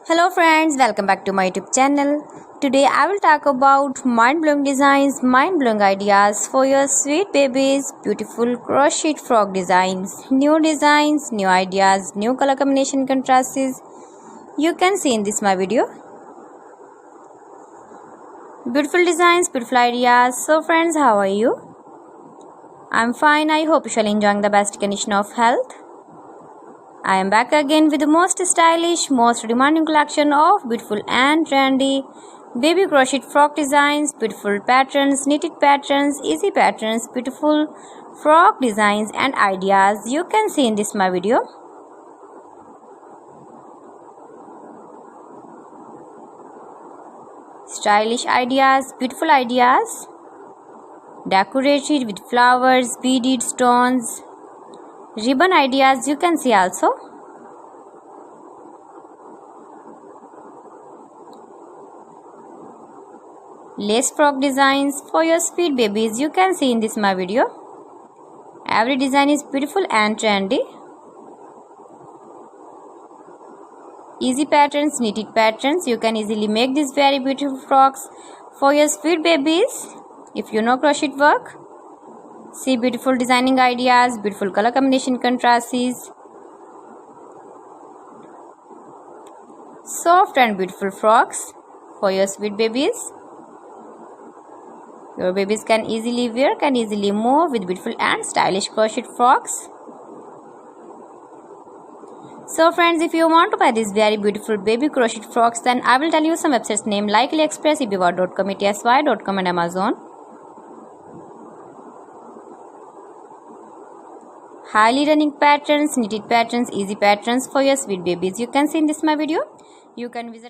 Hello friends, welcome back to my YouTube channel. Today I will talk about mind-blowing designs, mind-blowing ideas for your sweet babies, beautiful crochet frog designs, new ideas, new color combination contrasts. You can see in this my video. Beautiful designs, beautiful ideas. So friends, how are you? I'm fine. I hope you shall enjoying the best condition of health. I am back again with the most stylish, most demanding collection of beautiful and trendy baby crochet frock designs, beautiful patterns, knitted patterns, easy patterns, beautiful frock designs and ideas you can see in this my video. Stylish ideas, beautiful ideas, decorated with flowers, beaded stones, ribbon ideas you can see also. Lace frock designs for your sweet babies you can see in this my video. Every design is beautiful and trendy. Easy patterns, knitted patterns, you can easily make these very beautiful frocks for your sweet babies if you know crochet work. See beautiful designing ideas, beautiful color combination contrasts, soft and beautiful frocks for your sweet babies. Your babies can easily wear, can easily move with beautiful and stylish crochet frocks. So friends, if you want to buy these very beautiful baby crochet frocks, then I will tell you some websites name like AliExpress, eBay.com, ETSY.com and Amazon. Highly running patterns, knitted patterns, easy patterns for your sweet babies you can see in this my video. You can visit